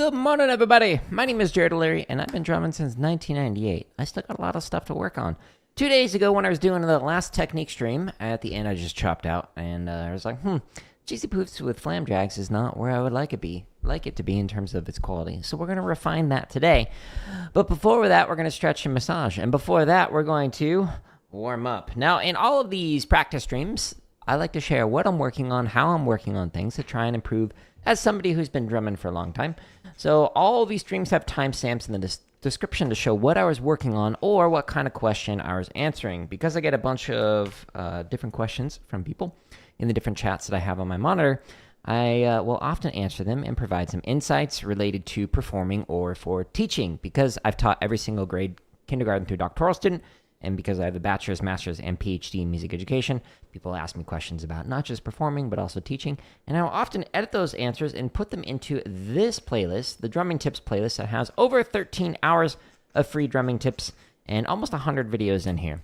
Good morning, everybody. My name is Jared O'Leary, and I've been drumming since 1998. I still got a lot of stuff to work on. 2 days ago, when I was doing the last technique stream, at the end I just chopped out, and I was like, Cheezy Poofs with flam jags is not where I would like it to be in terms of its quality. So we're going to refine that today. But before that, we're going to stretch and massage. And before that, we're going to warm up. Now, in all of these practice streams, I like to share what I'm working on, how I'm working on things to try and improve as somebody who's been drumming for a long time. So all of these streams have timestamps in the description to show what I was working on or what kind of question I was answering. Because I get a bunch of different questions from people in the different chats that I have on my monitor, I will often answer them and provide some insights related to performing or for teaching. Because I've taught every single grade, kindergarten through doctoral student, and because I have a bachelor's, master's, and PhD in music education, people ask me questions about not just performing, but also teaching. And I will often edit those answers and put them into this playlist, the Drumming Tips playlist, that has over 13 hours of free drumming tips and almost 100 videos in here.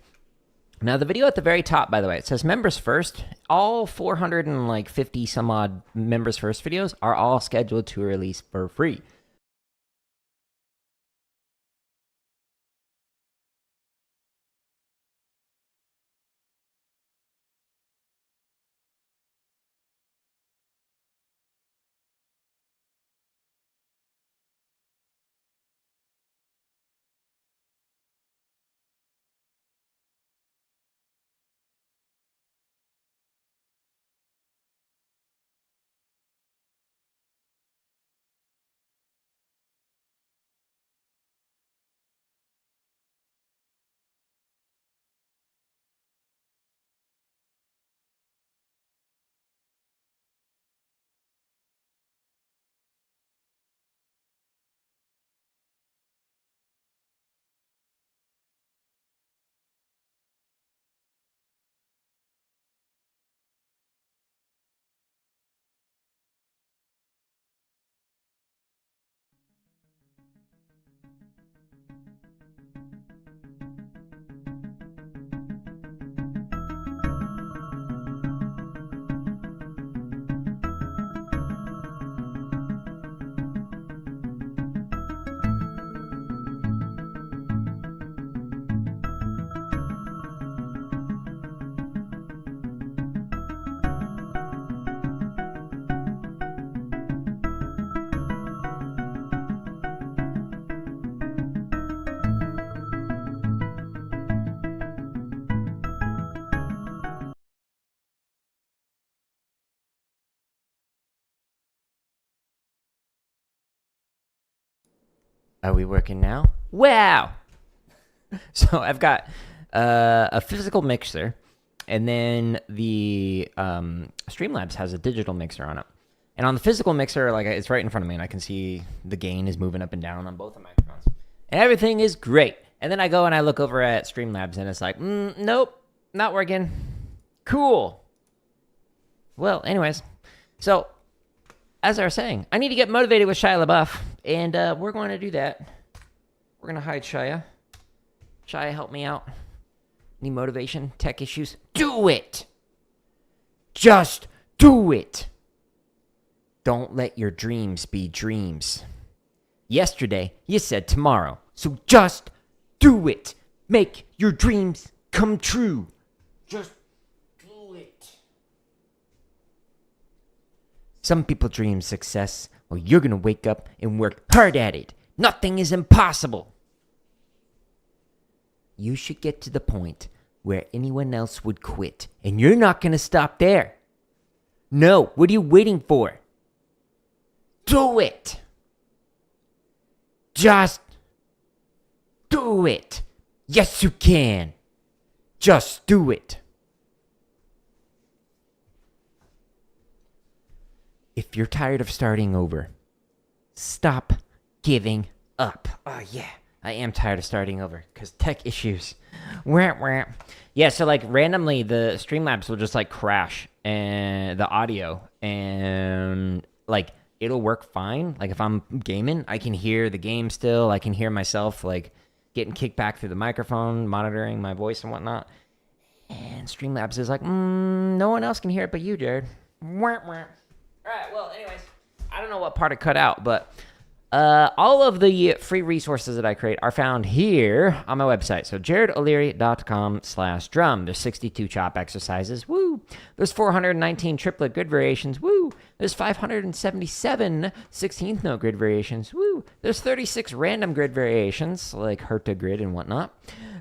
Now, the video at the very top, by the way, it says Members First. All 450 some odd Members First videos are all scheduled to release for free. Are we working now? Wow! So I've got a physical mixer, and then the Streamlabs has a digital mixer on it. And on the physical mixer, like, it's right in front of me, and I can see the gain is moving up and down on both the microphones. And everything is great. And then I go and I look over at Streamlabs, and it's like, nope, not working. Cool. Well, anyways, so as I was saying, I need to get motivated with Shia LaBeouf, and we're going to do that. We're going to hide Shia. Shia, help me out. Any motivation? Tech issues? Do it! Just do it! Don't let your dreams be dreams. Yesterday, you said tomorrow, so just do it! Make your dreams come true. Just do it. Some people dream success. Well, you're going to wake up and work hard at it. Nothing is impossible. You should get to the point where anyone else would quit. And you're not going to stop there. No, what are you waiting for? Do it. Just do it. Yes, you can. Just do it. If you're tired of starting over, stop giving up. Oh, yeah, I am tired of starting over because tech issues. Yeah, so like randomly the Streamlabs will just like crash and the audio and like it'll work fine. Like if I'm gaming, I can hear the game still. I can hear myself like getting kicked back through the microphone, monitoring my voice and whatnot. And Streamlabs is like, no one else can hear it but you, Jared. All right, well, anyways, I don't know what part it cut out, but All of the free resources that I create are found here on my website. So jaredoleary.com/drum. There's 62 chop exercises. Woo! There's 419 triplet grid variations. Woo! There's 577 16th note grid variations. Woo! There's 36 random grid variations, like Herta grid and whatnot.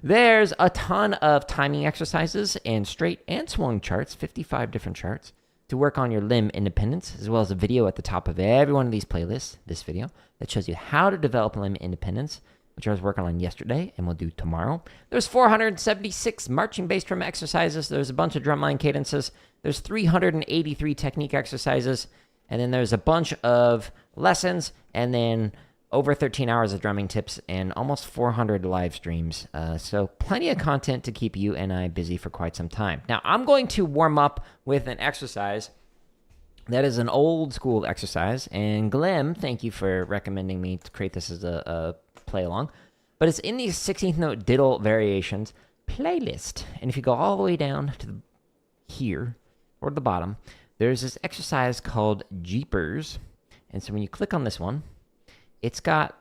There's a ton of timing exercises and straight and swung charts, 55 different charts, to work on your limb independence, as well as a video at the top of every one of these playlists, this video, that shows you how to develop limb independence, which I was working on yesterday and will do tomorrow. There's 476 marching bass drum exercises. There's a bunch of drumline cadences. There's 383 technique exercises. And then there's a bunch of lessons, and then over 13 hours of drumming tips and almost 400 live streams. So plenty of content to keep you and I busy for quite some time. Now, I'm going to warm up with an exercise that is an old school exercise. And Glenn, thank you for recommending me to create this as a play along. But it's in the 16th note diddle variations playlist. And if you go all the way down to here, or the bottom, there's this exercise called Jeepers. And so when you click on this one, it's got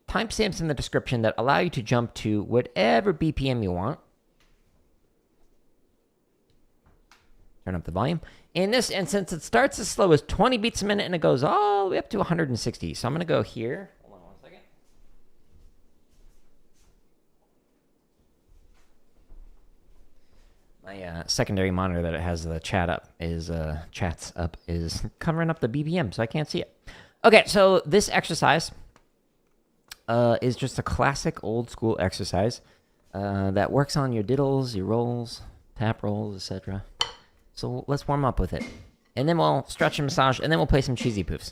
timestamps in the description that allow you to jump to whatever BPM you want. Turn up the volume. In this instance, it starts as slow as 20 beats a minute, and it goes all the way up to 160. So I'm going to go here. Hold on one second. My secondary monitor that it has the chats up is covering up the BPM, so I can't see it. Okay, so this exercise is just a classic old school exercise that works on your diddles, your rolls, tap rolls, etc. So let's warm up with it. And then we'll stretch and massage, and then we'll play some Cheezy Poofs.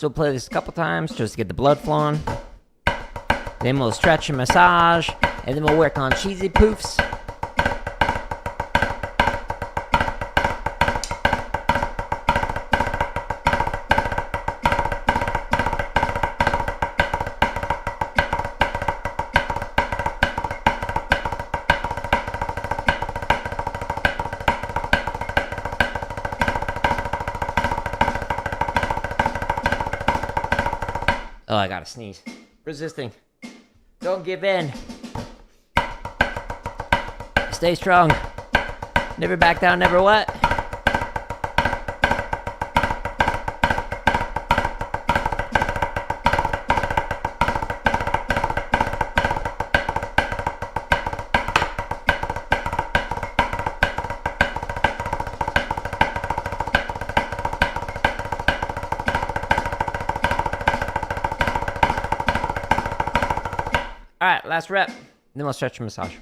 So we'll play this a couple times just to get the blood flowing. Then we'll stretch and massage, and then we'll work on Cheezy Poofs. Oh, I gotta sneeze. Resisting. Don't give in. Stay strong. Never back down, never what? All right, last rep. Then we'll stretch and massage.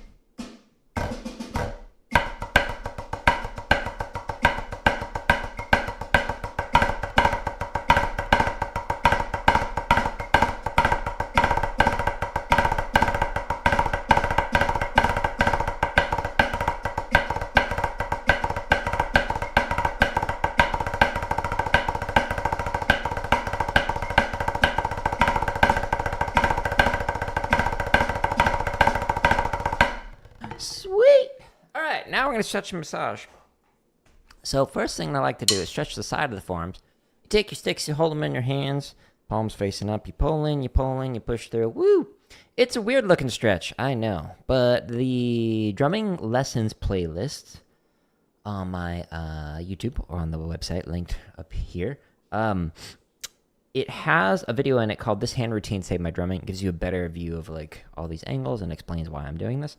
Sweet. All right, now we're going to stretch and massage. So first thing I like to do is stretch the side of the forearms. You take your sticks, you hold them in your hands, palms facing up. You pull in, you pull in, you push through. Woo! It's a weird looking stretch, I know. But the drumming lessons playlist on my YouTube or on the website linked up here. It has a video in it called "This Hand Routine Saved My Drumming." It gives you a better view of like all these angles and explains why I'm doing this.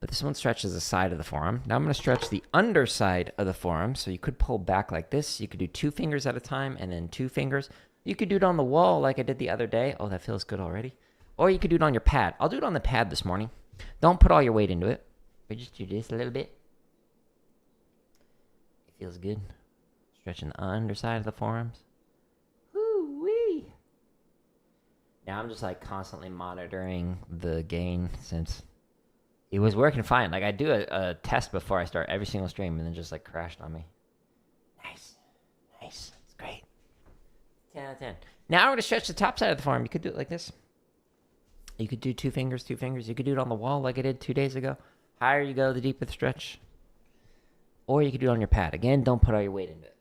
But this one stretches the side of the forearm. Now I'm going to stretch the underside of the forearm. So you could pull back like this. You could do 2 fingers at a time and then 2 fingers. You could do it on the wall like I did the other day. Oh, that feels good already. Or you could do it on your pad. I'll do it on the pad this morning. Don't put all your weight into it. But just do this a little bit. It feels good. Stretching the underside of the forearms. Woo-wee. Now I'm just like constantly monitoring the gain since it was working fine. Like I do a test before I start every single stream and then just like crashed on me. Nice. Nice. It's great. 10 out of 10. Now I'm going to stretch the top side of the forearm. You could do it like this. You could do 2 fingers, 2 fingers. You could do it on the wall like I did 2 days ago. Higher you go, the deeper the stretch. Or you could do it on your pad. Again, don't put all your weight into it.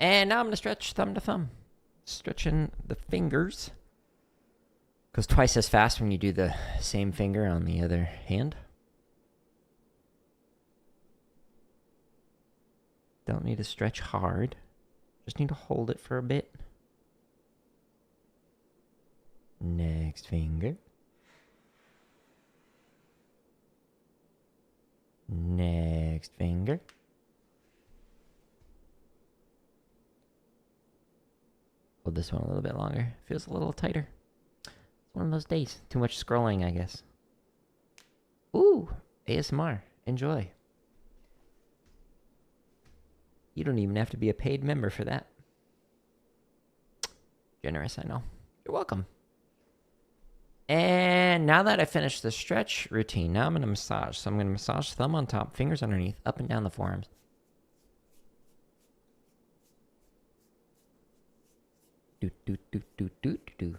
And now I'm going to stretch thumb to thumb. Stretching the fingers. Goes twice as fast when you do the same finger on the other hand. Don't need to stretch hard. Just need to hold it for a bit. Next finger. Next finger. Hold this one a little bit longer. Feels a little tighter. It's one of those days. Too much scrolling, I guess. Ooh, ASMR. Enjoy. You don't even have to be a paid member for that. Generous, I know. You're welcome. And now that I finished the stretch routine, now I'm going to massage. So I'm going to massage thumb on top, fingers underneath, up and down the forearms. Do, do, do, do, do, do.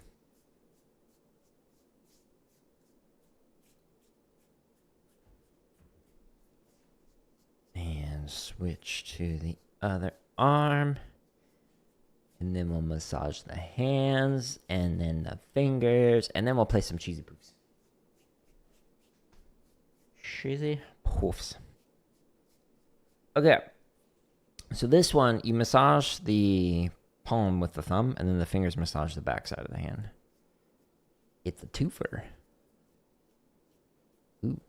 And switch to the other arm. And then we'll massage the hands and then the fingers. And then we'll play some Cheezy Poofs. Cheezy Poofs. Okay. So this one, you massage the palm with the thumb, and then the fingers massage the back side of the hand. It's a twofer. Ooh.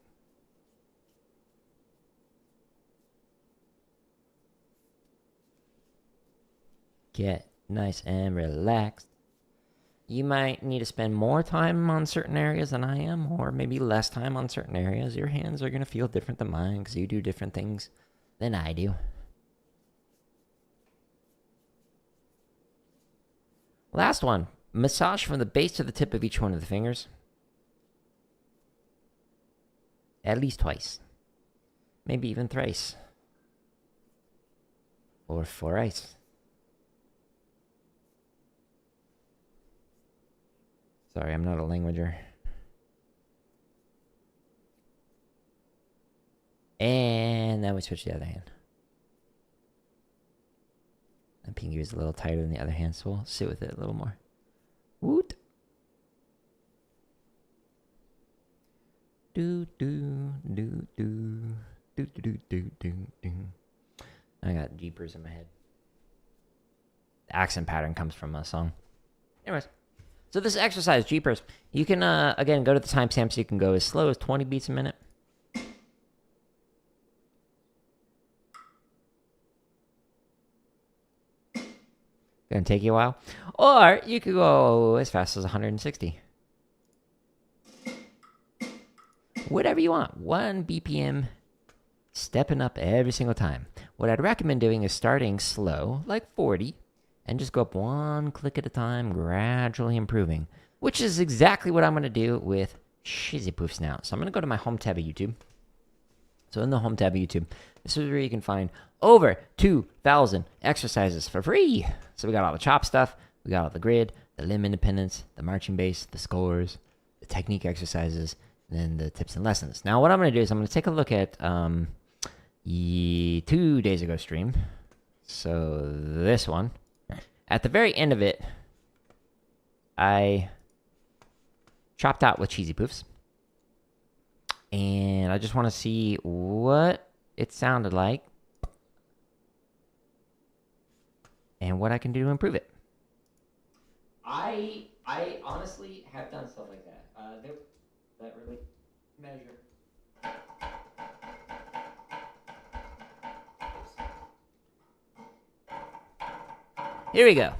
Get nice and relaxed. You might need to spend more time on certain areas than I am, or maybe less time on certain areas. Your hands are going to feel different than mine because you do different things than I do. Last one. Massage from the base to the tip of each one of the fingers. At least twice. Maybe even thrice. Or fourice. Sorry, I'm not a languager. And now we switch to the other hand. The pinky is a little tighter than the other hand, so we'll sit with it a little more. Woot! Do do do do do do do do do. I got Jeepers in my head. The accent pattern comes from a song. Anyways, so this exercise, Jeepers, you can again go to the timestamp so you can go as slow as 20 beats a minute. Gonna take you a while. Or you could go as fast as 160. Whatever you want. 1 BPM, stepping up every single time. What I'd recommend doing is starting slow, like 40, and just go up 1 click at a time, gradually improving. Which is exactly what I'm gonna do with Cheezy Poofs now. So I'm gonna go to my home tab of YouTube. So in the home tab of YouTube, this is where you can find over 2,000 exercises for free. So we got all the chop stuff, we got all the grid, the limb independence, the marching bass, the scores, the technique exercises, and then the tips and lessons. Now what I'm going to do is I'm going to take a look at 2 days ago stream. So this one. at the very end of it, I chopped out with Cheezy Poofs. And I just want to see what it sounded like and what I can do to improve it. I honestly have done stuff like that. That really measure. Here we go.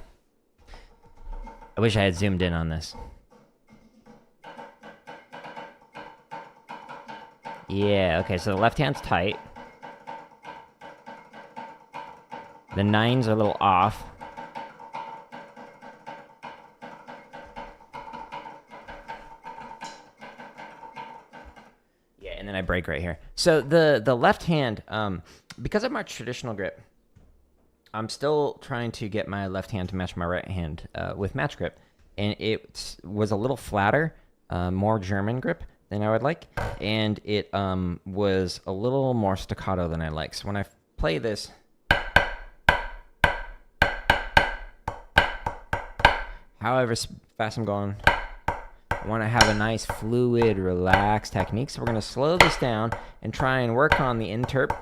I wish I had zoomed in on this. Yeah, okay, so the left hand's tight. The 9s are a little off. Yeah, and then I break right here. So the left hand, because of my traditional grip, I'm still trying to get my left hand to match my right hand with match grip. And it was a little flatter, more German grip than I would like. And it was a little more staccato than I like. So when I play this, however fast I'm going, I want to have a nice, fluid, relaxed technique. So we're going to slow this down and try and work on the interp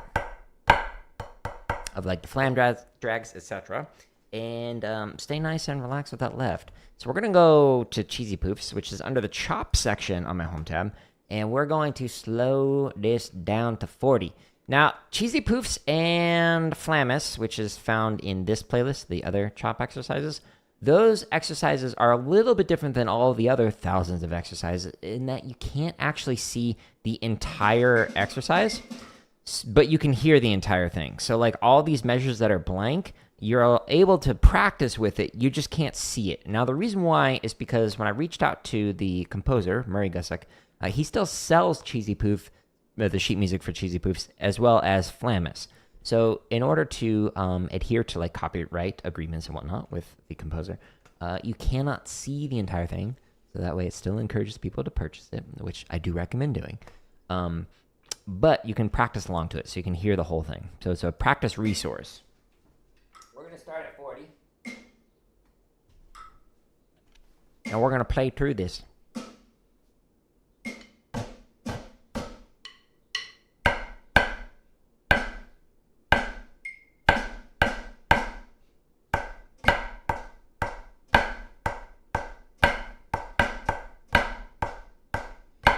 of like the flam drags, etc. And stay nice and relaxed with that left. So we're going to go to Cheezy Poofs, which is under the chop section on my home tab. And we're going to slow this down to 40. Now, Cheezy Poofs and Flamus, which is found in this playlist, the other chop exercises, those exercises are a little bit different than all the other thousands of exercises in that you can't actually see the entire exercise, but you can hear the entire thing. So like all these measures that are blank, you're able to practice with it. You just can't see it. Now, the reason why is because when I reached out to the composer, Murray Gussick, he still sells Cheezy Poof, the sheet music for Cheezy Poofs, as well as Flamus. So in order to adhere to like copyright agreements and whatnot with the composer, you cannot see the entire thing. So that way it still encourages people to purchase it, which I do recommend doing. But you can practice along to it, so you can hear the whole thing. So it's a practice resource. We're going to start at 40. And we're going to play through this.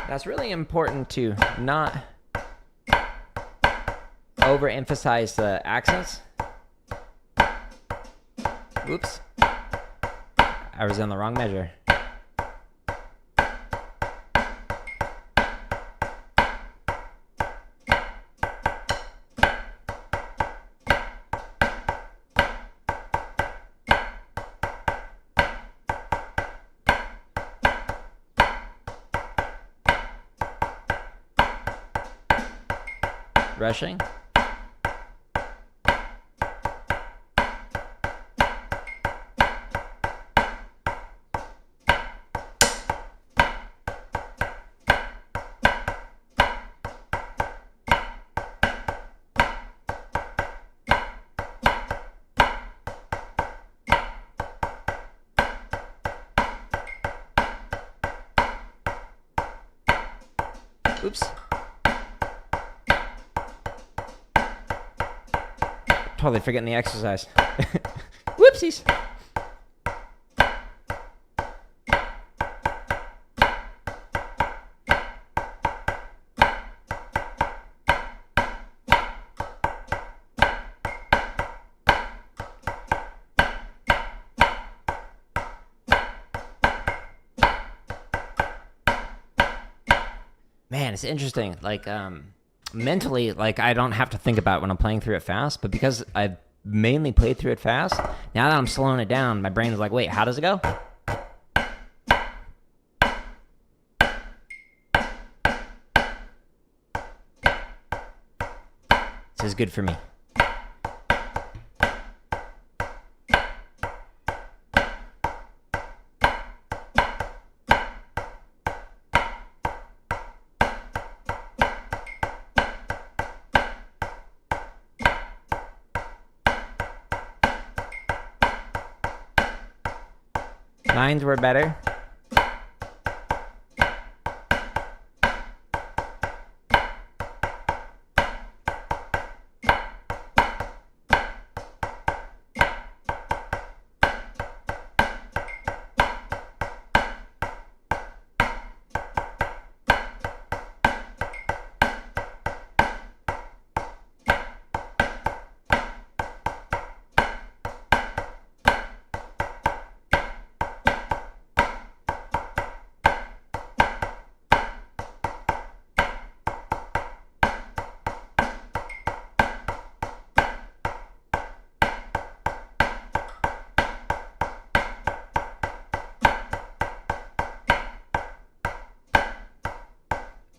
That's really important to not overemphasize the accents. Oops. I was in the wrong measure. Rushing. Oops. Totally forgetting the exercise. Whoopsies. Man, it's interesting. Like, mentally, like, I don't have to think about it when I'm playing through it fast, but because I've mainly played through it fast, now that I'm slowing it down, my brain is like, wait, how does it go? This is good for me. Nines were better.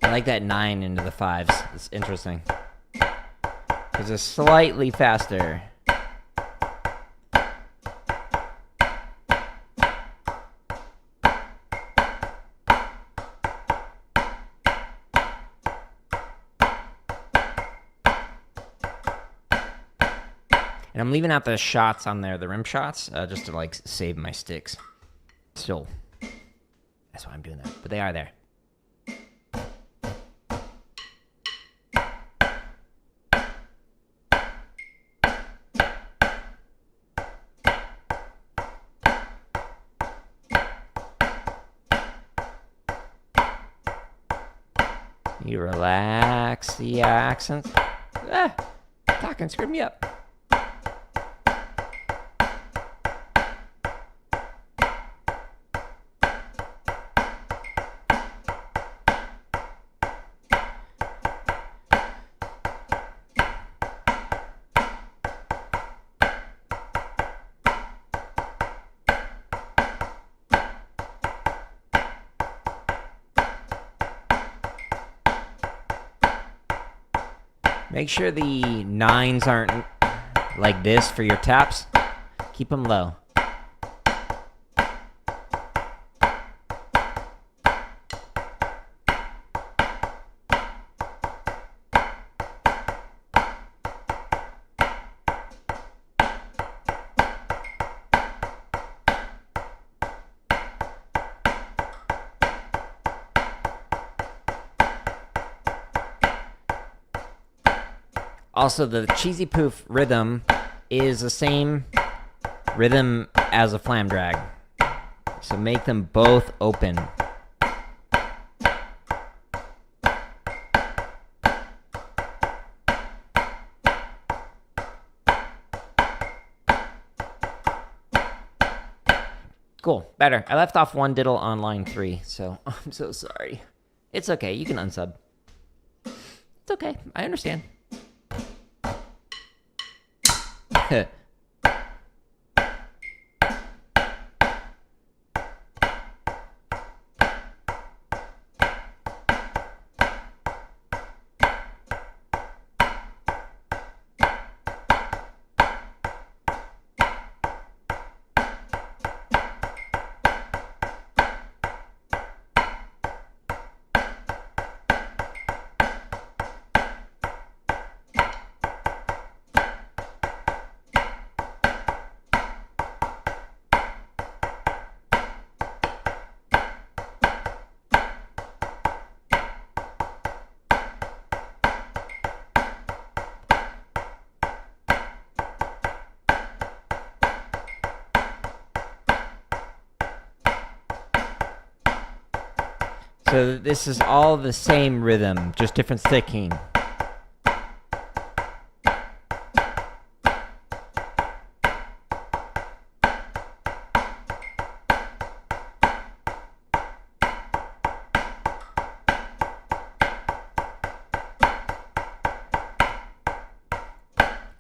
I like that 9 into the 5s. It's interesting. Because it's slightly faster. And I'm leaving out the shots on there, the rim shots, just to like save my sticks. Still, that's why I'm doing that. But they are there. You relax the accents. Talking screwed me up. Make sure the 9s aren't like this for your taps. Keep them low. Also, the Cheezy Poof rhythm is the same rhythm as a flam drag. So make them both open. Cool, better. I left off one diddle on line 3, so I'm so sorry. It's okay, you can unsub. It's okay, I understand. So this is all the same rhythm, just different sticking.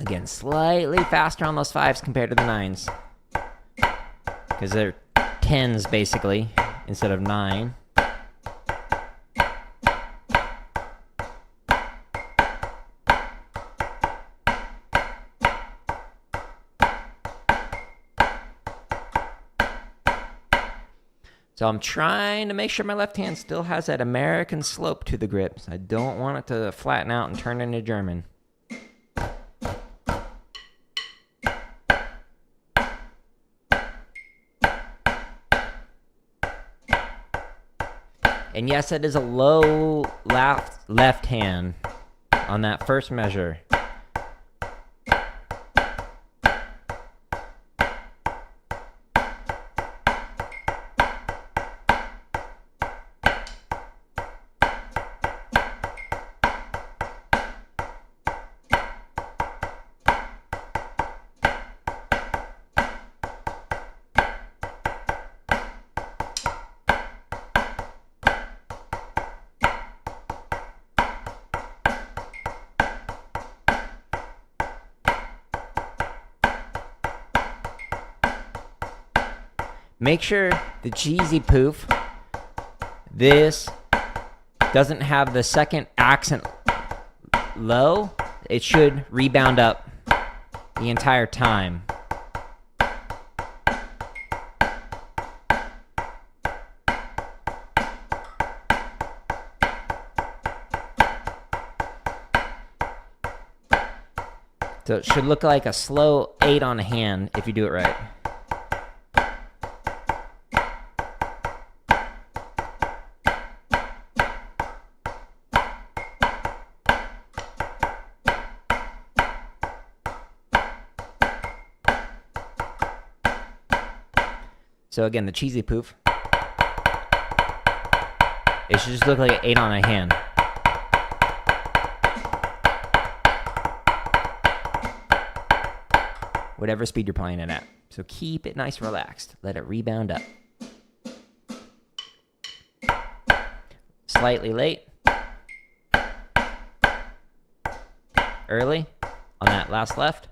Again, slightly faster on those 5s compared to the 9s. Because they're 10s basically, instead of 9. So I'm trying to make sure my left hand still has that American slope to the grips. I don't want it to flatten out and turn into German. And yes, it is a low left hand on that first measure. Make sure the Cheezy Poof, this doesn't have the second accent low. It should rebound up the entire time. So it should look like a slow 8 on a hand if you do it right. So again, the Cheezy Poof, it should just look like an 8 on a hand. Whatever speed you're playing it at. So keep it nice relaxed. Let it rebound up. Slightly late. Early on that last left.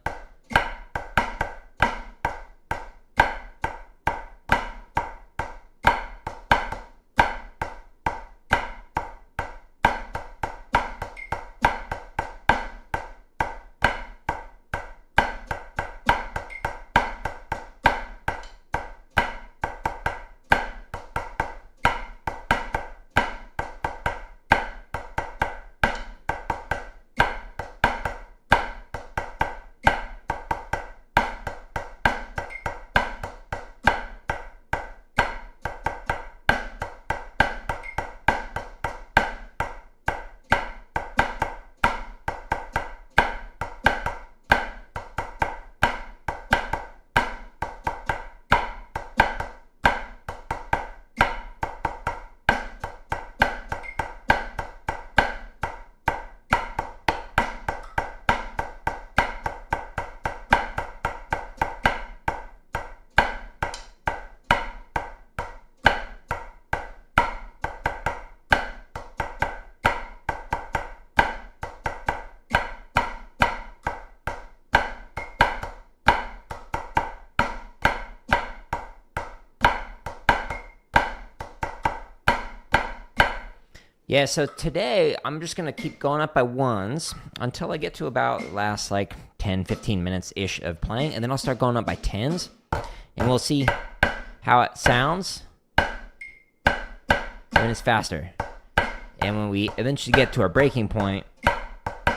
Yeah, so today I'm just going to keep going up by ones until I get to about last like 10, 15 minutes-ish of playing, and then I'll start going up by tens, and we'll see how it sounds when it's faster. And when we eventually get to our breaking point,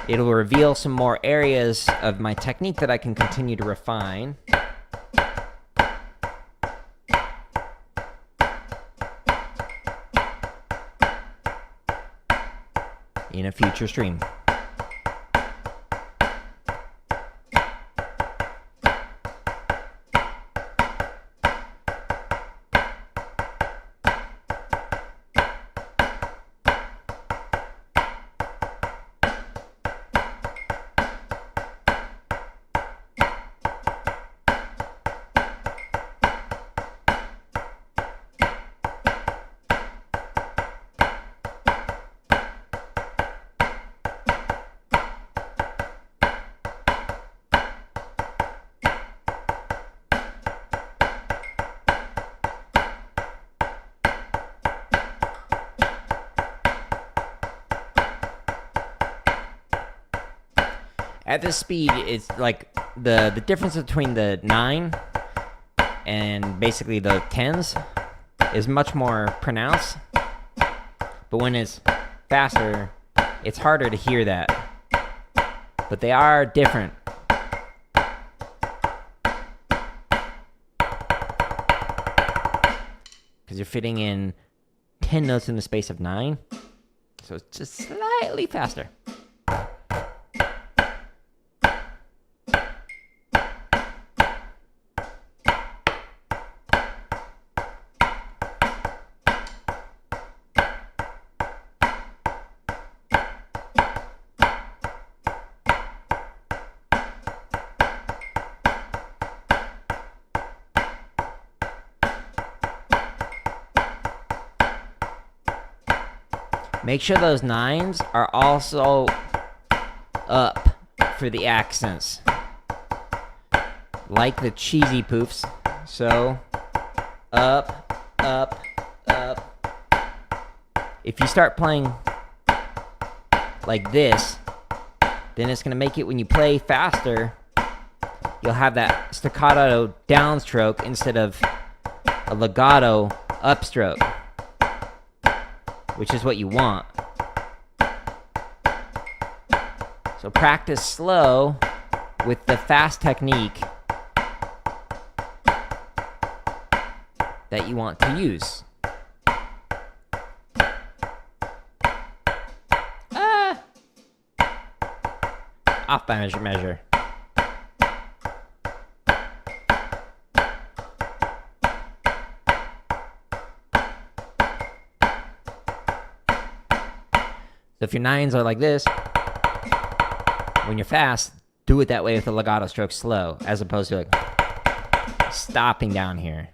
it'll reveal some more areas of my technique that I can continue to refine. In a future stream. At this speed, it's like the difference between the 9 and basically the 10s is much more pronounced. But when it's faster, it's harder to hear that. But they are different. Because you're fitting in 10 notes in the space of 9. So it's just slightly faster. Make sure those 9s are also up for the accents, like the Cheezy Poofs. So, up, up, up. If you start playing like this, then it's going to make it when you play faster, you'll have that staccato downstroke instead of a legato upstroke, which is what you want. So practice slow with the fast technique that you want to use. Off by measure. So if your 9s are like this, when you're fast, do it that way with the legato stroke slow, as opposed to like stopping down here.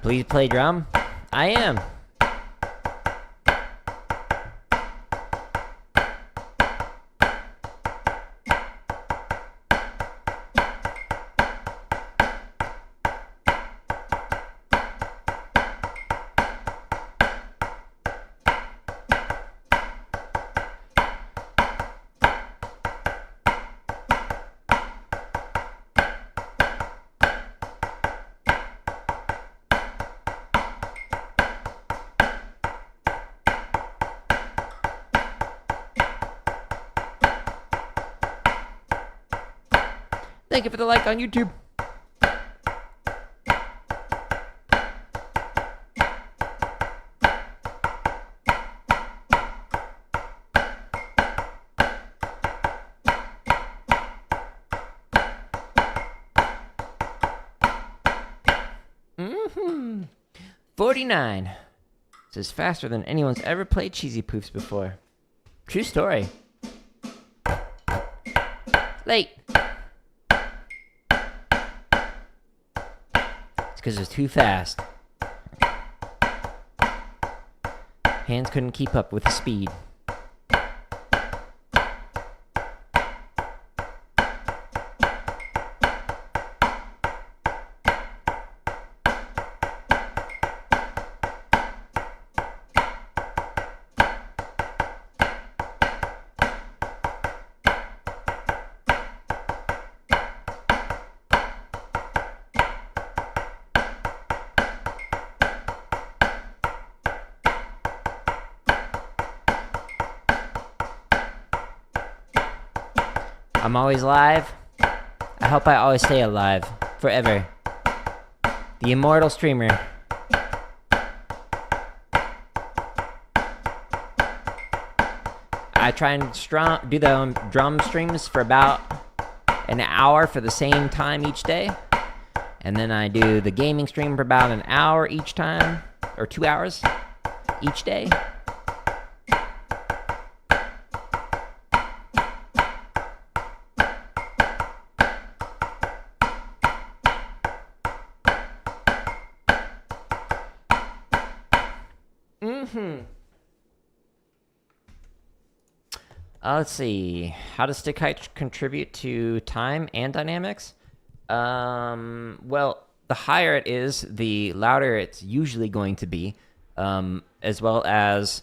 Please play drum. I am. Thank you for the like on YouTube. Mm-hmm. 49. This is faster than anyone's ever played Cheezy Poofs before. True story. Late. It's because it's too fast. Hands couldn't keep up with the speed. I'm always live. I hope I always stay alive. Forever. The immortal streamer. I try and do the drum streams for about an hour for the same time each day. And then I do the gaming stream for about an hour each time. Or 2 hours each day. Let's see. How does stick height contribute to time and dynamics? Well, the higher it is, the louder it's usually going to be, as well as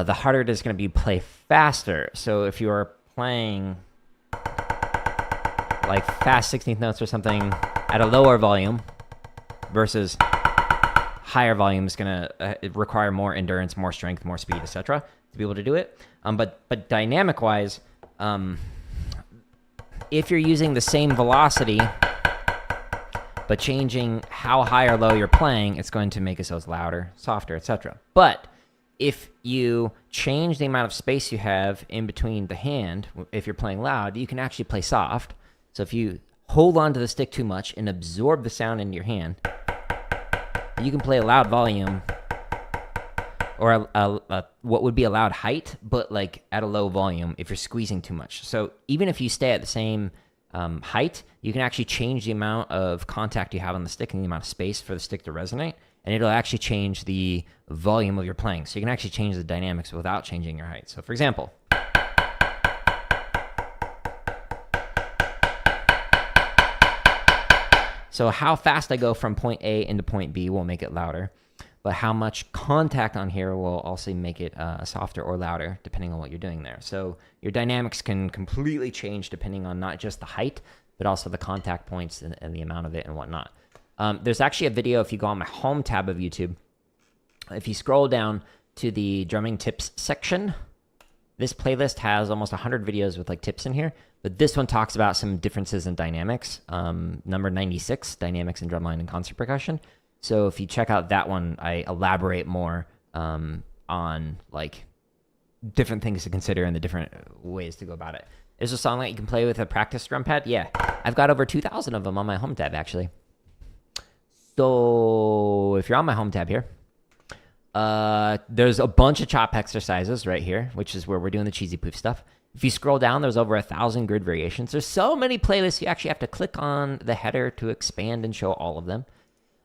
the harder it is going to be to play faster. So if you're playing like fast 16th notes or something at a lower volume versus higher volume is going to require more endurance, more strength, more speed, etc. to be able to do it. But dynamic wise, if you're using the same velocity but changing how high or low you're playing, it's going to make it so it's louder, softer, etc. But if you change the amount of space you have in between the hand, if you're playing loud, you can actually play soft. So if you hold on to the stick too much and absorb the sound into your hand, you can play a loud volume or what would be a loud height, but like at a low volume if you're squeezing too much. So even if you stay at the same height, you can actually change the amount of contact you have on the stick and the amount of space for the stick to resonate, and it'll actually change the volume of your playing. So you can actually change the dynamics without changing your height. So for example, so how fast I go from point A into point B will make it louder, but how much contact on here will also make it softer or louder, depending on what you're doing there. So your dynamics can completely change depending on not just the height, but also the contact points and the amount of it and whatnot. There's actually a video, if you go on my home tab of YouTube, if you scroll down to the drumming tips section, this playlist has almost 100 videos with like tips in here, but this one talks about some differences in dynamics. Number 96, dynamics in drumline and concert percussion. So if you check out that one, I elaborate more on like different things to consider and the different ways to go about it. There's a song that you can play with a practice drum pad. Yeah, I've got over 2,000 of them on my home tab actually. So if you're on my home tab here, there's a bunch of chop exercises right here, which is where we're doing the Cheezy Poof stuff. If you scroll down, there's over 1,000 grid variations. There's so many playlists, you actually have to click on the header to expand and show all of them.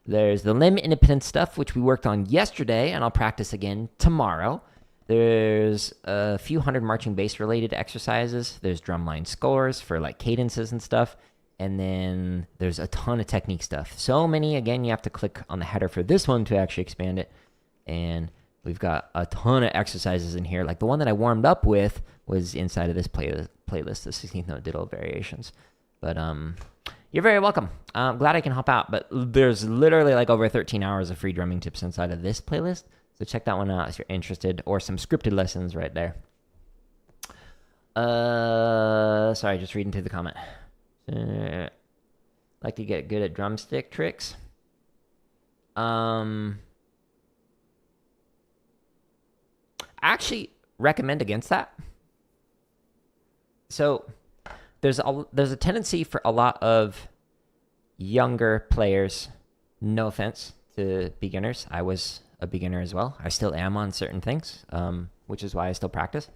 There's the limb independent stuff, which we worked on yesterday, and I'll practice again tomorrow. There's a few hundred marching bass related exercises. There's drumline scores for like cadences and stuff. And then there's a ton of technique stuff. So many, again, you have to click on the header for this one to actually expand it. And we've got a ton of exercises in here. Like the one that I warmed up with was inside of this playlist, the 16th note diddle variations. But you're very welcome. I'm glad I can help out. But there's literally like over 13 hours of free drumming tips inside of this playlist. So check that one out if you're interested, or some scripted lessons right there. Sorry, just reading through the comment. Like to get good at drumstick tricks. Actually recommend against that. So there's a tendency for a lot of younger players, no offense to beginners. I was a beginner as well. I still am on certain things, which is why I still practice.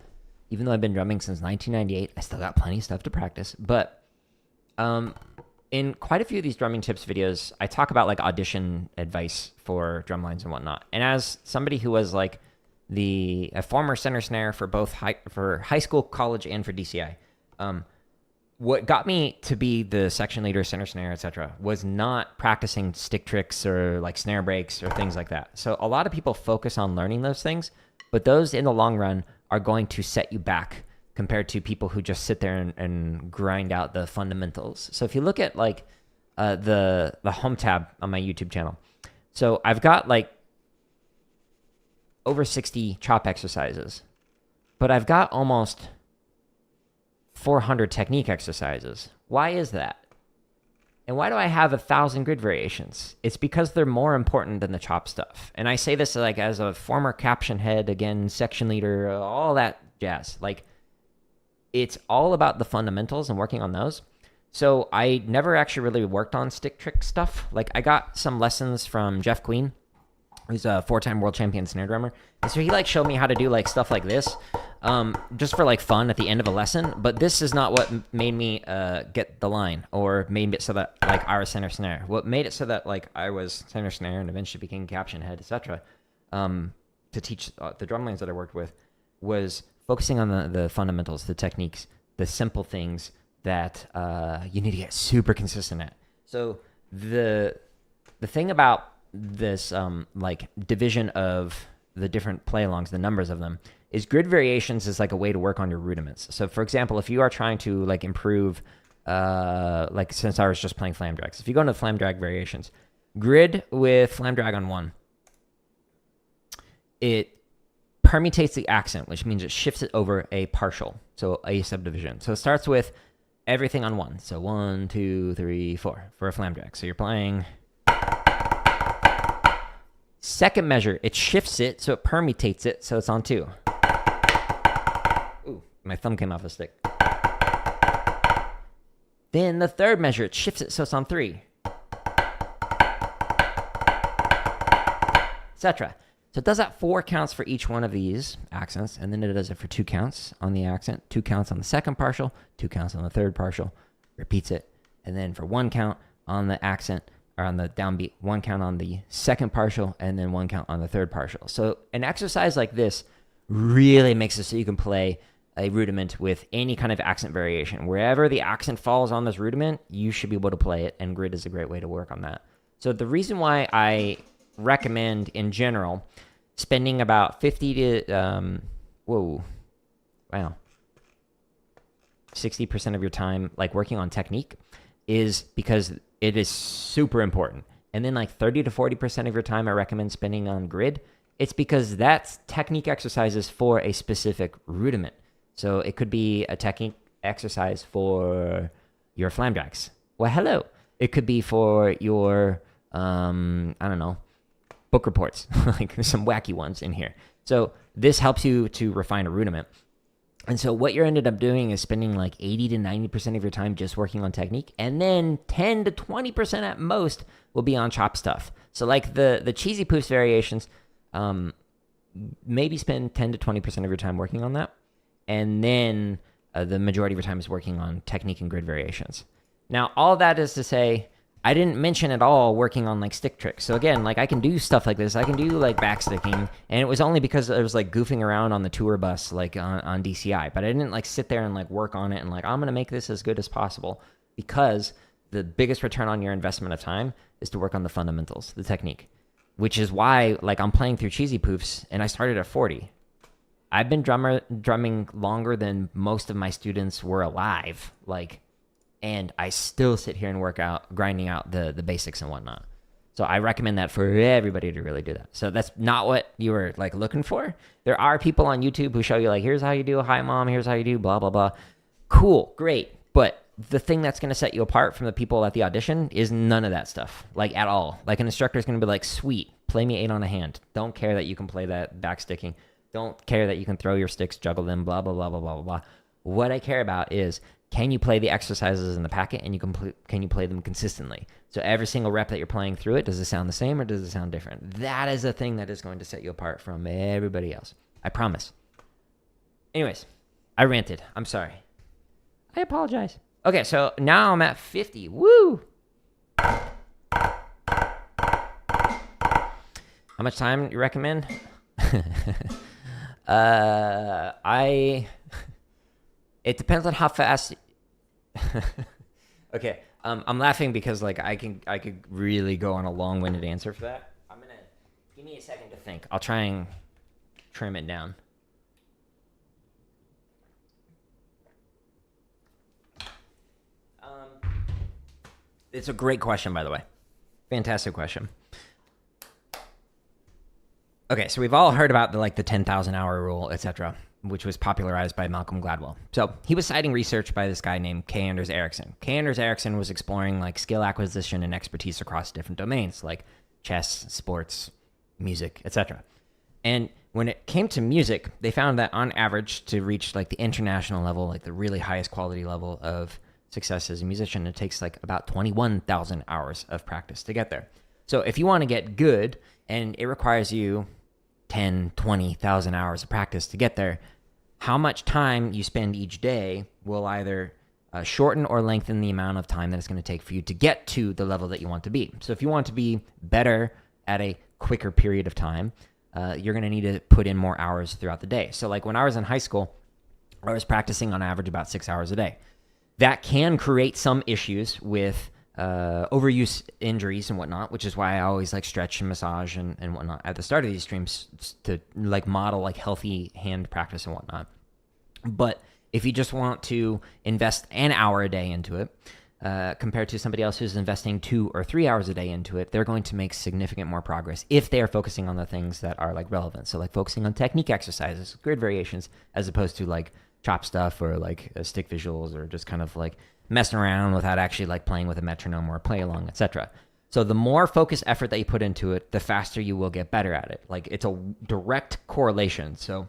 Even though I've been drumming since 1998, I still got plenty of stuff to practice. But in quite a few of these drumming tips videos, I talk about like audition advice for drum lines and whatnot. And as somebody who was like a former center snare for both high school, college, and for DCI, what got me to be the section leader, center snare, etc., was not practicing stick tricks or like snare breaks or things like that. So a lot of people focus on learning those things, but those in the long run are going to set you back compared to people who just sit there and grind out the fundamentals. So if you look at like the home tab on my YouTube channel, so I've got like over 60 chop exercises, but I've got almost 400 technique exercises. Why is that? And why do I have 1,000 grid variations? It's because they're more important than the chop stuff. And I say this like as a former caption head, again, section leader, all that jazz. Like, it's all about the fundamentals and working on those. So I never actually really worked on stick trick stuff. Like, I got some lessons from Jeff Queen, who's a 4-time world champion snare drummer. And so he like showed me how to do like stuff like this, just for like fun at the end of a lesson. But this is not what made me get the line, or made it so that like I was center snare. What made it so that like I was center snare and eventually became caption head, etc., to teach the drum lines that I worked with, was focusing on the fundamentals, the techniques, the simple things that you need to get super consistent at. So the thing about this like division of the different play-alongs, the numbers of them, is grid variations is like a way to work on your rudiments. So for example, if you are trying to like improve, like since I was just playing flam drags, if you go into flam drag variations, grid with flam drag on 1, it permutates the accent, which means it shifts it over a partial, so a subdivision. So it starts with everything on 1. So 1, 2, 3, 4 for a flam drag. So you're playing. Second measure, it shifts it, so it permutates it, so it's on 2. Ooh, my thumb came off the stick. Then the third measure, it shifts it, so it's on 3. Etc. So it does that 4 counts for each one of these accents, and then it does it for 2 counts on the accent, 2 counts on the second partial, 2 counts on the third partial, repeats it, and then for 1 count on the accent, or on the downbeat, 1 count on the second partial, and then 1 count on the third partial. So an exercise like this really makes it so you can play a rudiment with any kind of accent variation. Wherever the accent falls on this rudiment, you should be able to play it, and grid is a great way to work on that. So the reason why I recommend, in general, spending about 60% of your time like working on technique is because it is super important. And then like 30 to 40% of your time I recommend spending on grid. It's because that's technique exercises for a specific rudiment. So it could be a technique exercise for your flam drags. Well, hello. It could be for your, I don't know, book reports, like some wacky ones in here. So this helps you to refine a rudiment. And so what you're ended up doing is spending like 80 to 90% of your time just working on technique. And then 10 to 20% at most will be on chop stuff. So like the Cheezy Poofs variations, maybe spend 10 to 20% of your time working on that. And then the majority of your time is working on technique and grid variations. Now, all that is to say, I didn't mention at all working on like stick tricks. So again, like I can do stuff like this. I can do like backsticking, and it was only because I was like goofing around on the tour bus, like on DCI. But I didn't like sit there and like work on it and like I'm gonna make this as good as possible, because the biggest return on your investment of time is to work on the fundamentals, the technique, which is why like I'm playing through Cheezy Poofs, and I started at 40. I've been drumming longer than most of my students were alive, and I still sit here and work out, grinding out the basics and whatnot. So I recommend that for everybody to really do that. So that's not what you were like looking for. There are people on YouTube who show you like, here's how you do a hi mom, here's how you do blah, blah, blah. Cool, great. But the thing that's going to set you apart from the people at the audition is none of that stuff, like at all. Like an instructor is going to be like, sweet, play me 8 on a hand. Don't care that you can play that backsticking. Don't care that you can throw your sticks, juggle them, blah, blah, blah, blah, blah, blah. What I care about is, can you play the exercises in the packet, and can you play them consistently? So every single rep that you're playing through it, does it sound the same or does it sound different? That is the thing that is going to set you apart from everybody else. I promise. Anyways, I ranted. I'm sorry. I apologize. Okay, so now I'm at 50. Woo! How much time do you recommend? It depends on how fast. Okay, I'm laughing because like I could really go on a long-winded answer for that. Give me a second to think. I'll try and trim it down. It's a great question, by the way. Fantastic question. Okay, so we've all heard about the 10,000 hour rule, etc., which was popularized by Malcolm Gladwell. So he was citing research by this guy named K. Anders Ericsson. K. Anders Ericsson was exploring like skill acquisition and expertise across different domains like chess, sports, music, etc. And when it came to music, they found that on average, to reach like the international level, like the really highest quality level of success as a musician, it takes like about 21,000 hours of practice to get there. So if you want to get good, and it requires you 10, 20,000 hours of practice to get there, how much time you spend each day will either shorten or lengthen the amount of time that it's going to take for you to get to the level that you want to be. So if you want to be better at a quicker period of time, you're going to need to put in more hours throughout the day. So like when I was in high school, I was practicing on average about 6 hours a day. That can create some issues with overuse injuries and whatnot, which is why I always like stretch and massage and whatnot at the start of these streams to like model like healthy hand practice and whatnot. But if you just want to invest an hour a day into it, compared to somebody else who's investing 2 or 3 hours a day into it, they're going to make significant more progress if they are focusing on the things that are like relevant. So like focusing on technique exercises, grid variations, as opposed to like chop stuff or like stick visuals or just kind of like messing around without actually like playing with a metronome or a play along, etc. So the more focused effort that you put into it, the faster you will get better at it. Like it's a direct correlation. So,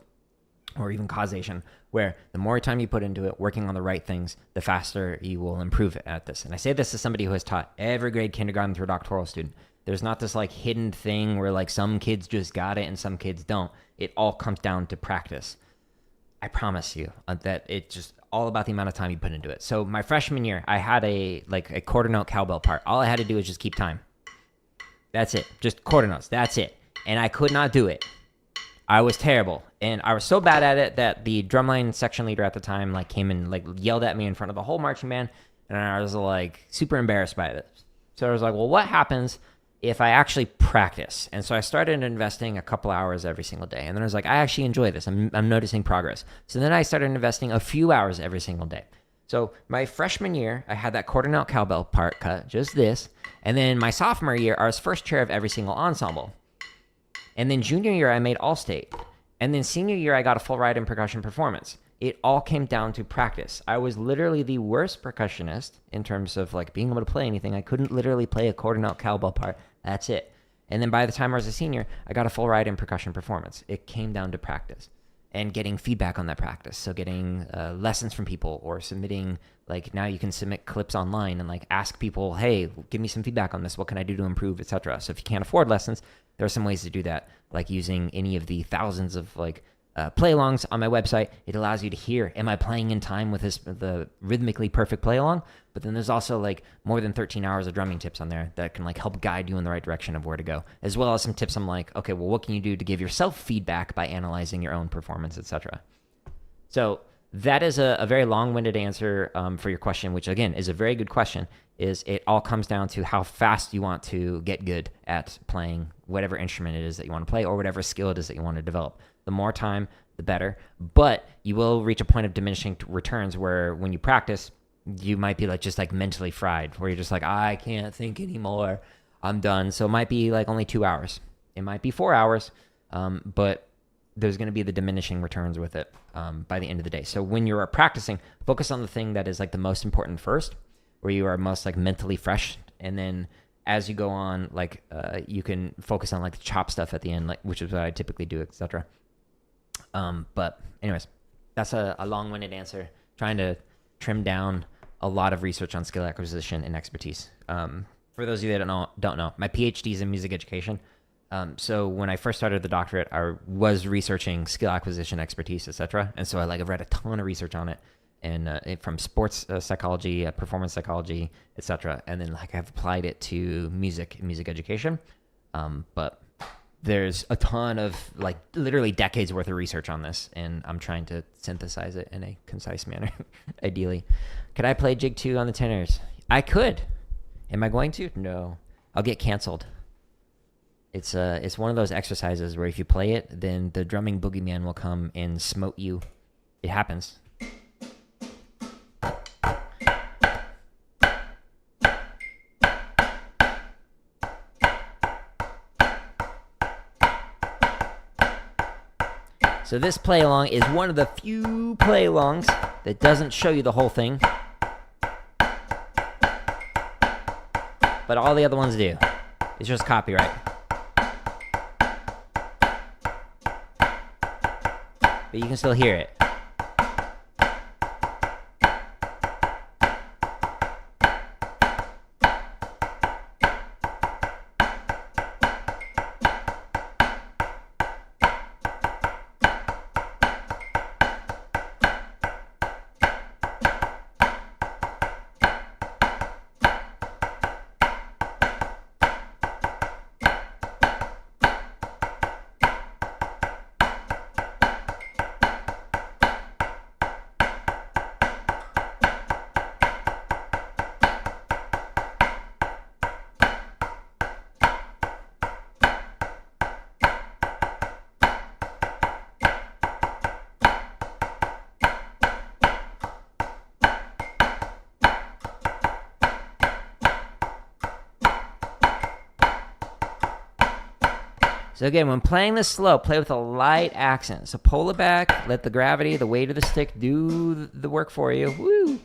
or even causation, where the more time you put into it, working on the right things, the faster you will improve at this. And I say this as somebody who has taught every grade, kindergarten through a doctoral student. There's not this like hidden thing where like some kids just got it and some kids don't. It all comes down to practice. I promise you that it's just all about the amount of time you put into it. So my freshman year, I had a quarter note cowbell part. All I had to do was just keep time. That's it. Just quarter notes. That's it. And I could not do it. I was terrible. And I was so bad at it that the drumline section leader at the time like came and like yelled at me in front of the whole marching band. And I was like super embarrassed by this. So I was like, well, what happens if I actually practice? And so I started investing a couple hours every single day. And then I was like, I actually enjoy this. I'm noticing progress. So then I started investing a few hours every single day. So my freshman year, I had that quarter note cowbell part cut, just this. And then my sophomore year, I was first chair of every single ensemble. And then junior year, I made all-state. And then senior year, I got a full ride in percussion performance. It all came down to practice. I was literally the worst percussionist in terms of like being able to play anything. I couldn't literally play a quarter note cowbell part. That's it. And then by the time I was a senior, I got a full ride in percussion performance. It came down to practice and getting feedback on that practice. So getting lessons from people or submitting, like now you can submit clips online and like ask people, hey, give me some feedback on this. What can I do to improve, etc. So if you can't afford lessons, there are some ways to do that, like using any of the thousands of like play-alongs on my website. It allows you to hear, am I playing in time with the rhythmically perfect play-along? But then there's also like more than 13 hours of drumming tips on there that can like help guide you in the right direction of where to go, as well as some tips on like, okay, well, what can you do to give yourself feedback by analyzing your own performance, etc. So that is a very long-winded answer for your question, which again is a very good question. Is it all comes down to how fast you want to get good at playing whatever instrument it is that you want to play or whatever skill it is that you want to develop. The more time, the better. But you will reach a point of diminishing returns where when you practice, you might be like just like mentally fried, where you're just like, I can't think anymore. I'm done. So it might be like only 2 hours. It might be 4 hours, but there's going to be the diminishing returns with it by the end of the day. So when you're practicing, focus on the thing that is like the most important first, where you are most like mentally fresh, and then as you go on, like you can focus on like the chop stuff at the end, like which is what I typically do, etc. But anyways, that's a long-winded answer, trying to trim down a lot of research on skill acquisition and expertise. For those of you that don't know, my PhD is in music education. So when I first started the doctorate, I was researching skill acquisition, expertise, etc. And so I've read a ton of research on it, and from sports psychology, performance psychology, etc. And then like I've applied it to music education. But there's a ton of like literally decades worth of research on this, and I'm trying to synthesize it in a concise manner, ideally. Could I play Jig 2 on the tenors? I could. Am I going to? No. I'll get canceled. It's one of those exercises where if you play it, then the drumming boogeyman will come and smote you. It happens. So this play-along is one of the few play-alongs that doesn't show you the whole thing. But all the other ones do. It's just copyright. But you can still hear it. So again, when playing this slow, play with a light accent. So pull it back, let the gravity, the weight of the stick do the work for you. Woo!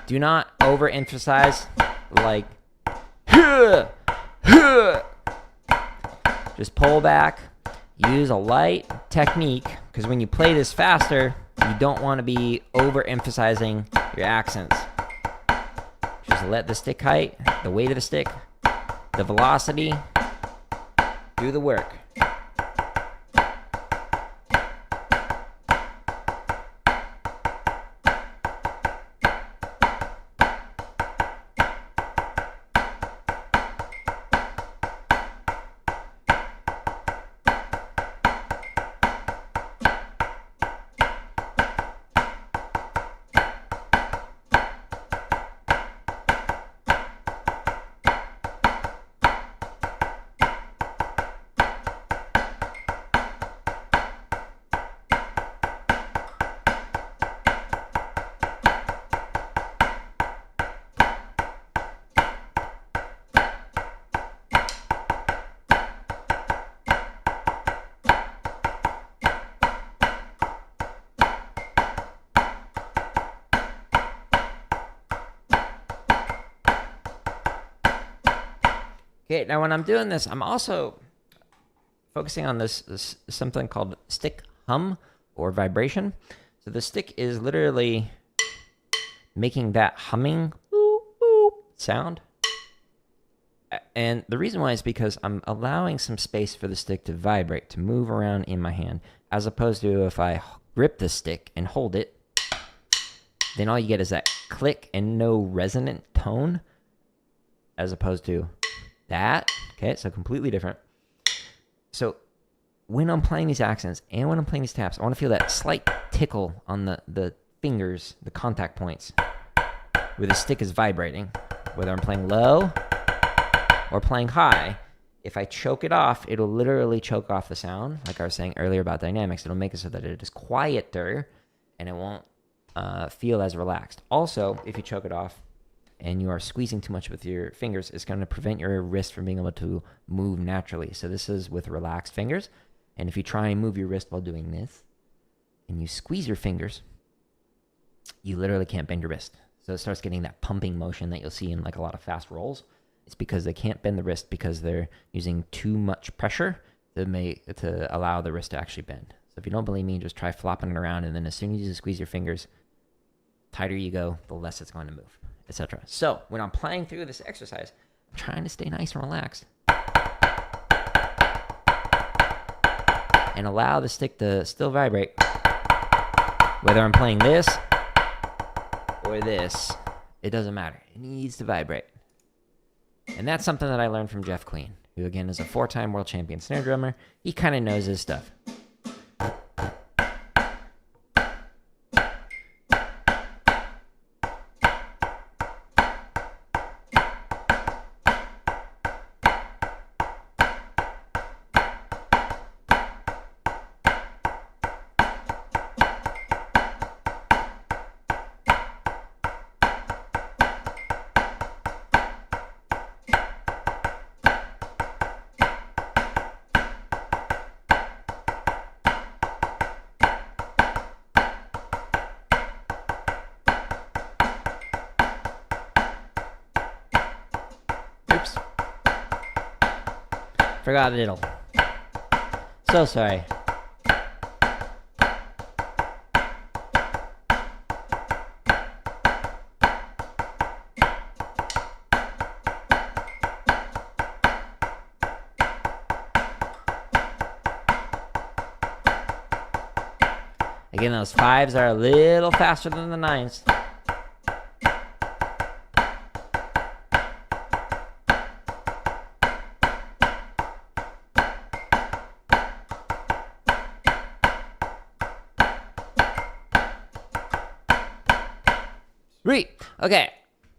Do not overemphasize like just pull back. Use a light technique, because when you play this faster, you don't want to be overemphasizing your accents. Just let the stick height, the weight of the stick, the velocity, do the work. Okay, now when I'm doing this, I'm also focusing on this something called stick hum or vibration. So the stick is literally making that humming boop, boop sound. And the reason why is because I'm allowing some space for the stick to vibrate, to move around in my hand, as opposed to if I grip the stick and hold it, then all you get is that click and no resonant tone, as opposed to that. Okay, so completely different. So when I'm playing these accents and when I'm playing these taps, I want to feel that slight tickle on the fingers, the contact points, where the stick is vibrating. Whether I'm playing low or playing high, if I choke it off, it'll literally choke off the sound. Like I was saying earlier about dynamics, it'll make it so that it is quieter and it won't feel as relaxed. Also, if you choke it off and you are squeezing too much with your fingers, it's going to prevent your wrist from being able to move naturally. So this is with relaxed fingers. And if you try and move your wrist while doing this, and you squeeze your fingers, you literally can't bend your wrist. So it starts getting that pumping motion that you'll see in like a lot of fast rolls. It's because they can't bend the wrist because they're using too much pressure to allow the wrist to actually bend. So if you don't believe me, just try flopping it around, and then as soon as you squeeze your fingers, tighter you go, the less it's going to move, etc. So when I'm playing through this exercise, I'm trying to stay nice and relaxed and allow the stick to still vibrate. Whether I'm playing this or this, it doesn't matter. It needs to vibrate. And that's something that I learned from Jeff Queen, who again is a 4-time world champion snare drummer. He kind of knows his stuff. Oops. Forgot a diddle. So sorry. Again, those 5s are a little faster than the 9s. Sweet. Okay.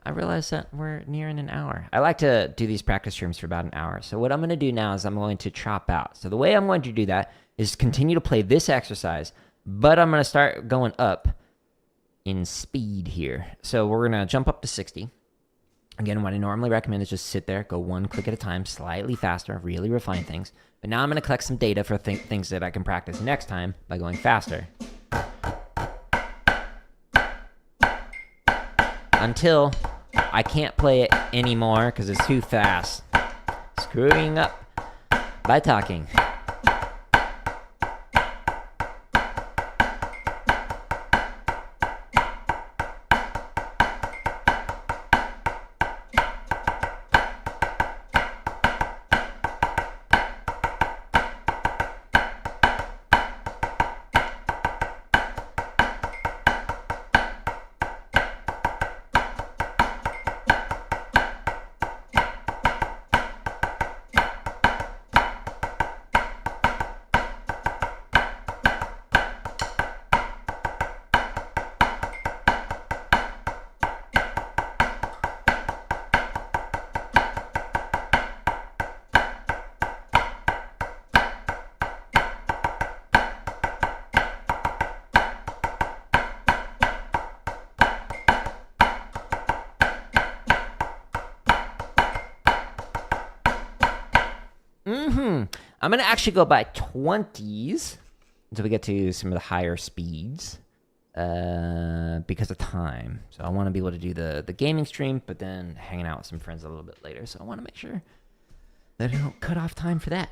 I realize that we're nearing an hour. I like to do these practice streams for about an hour. So what I'm going to do now is I'm going to chop out. So the way I'm going to do that is continue to play this exercise, but I'm going to start going up in speed here. So we're going to jump up to 60. Again, what I normally recommend is just sit there, go one click at a time, slightly faster, really refine things. But now I'm going to collect some data for things that I can practice next time by going faster. Until I can't play it anymore because it's too fast. Screwing up by talking. I'm going to actually go by 20s until we get to some of the higher speeds because of time. So I want to be able to do the gaming stream, but then hanging out with some friends a little bit later. So I want to make sure that I don't cut off time for that.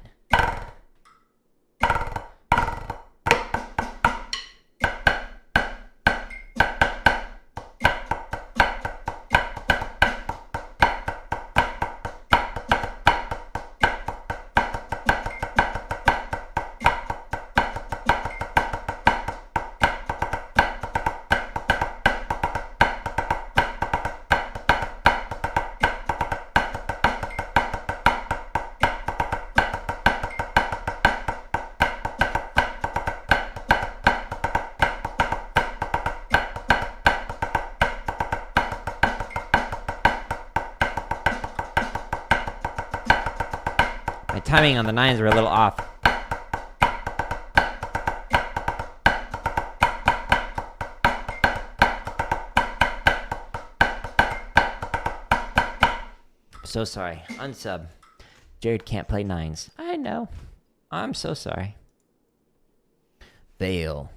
Timing on the 9s were a little off. So sorry. Unsub. Jared can't play 9s. I know. I'm so sorry. Fail.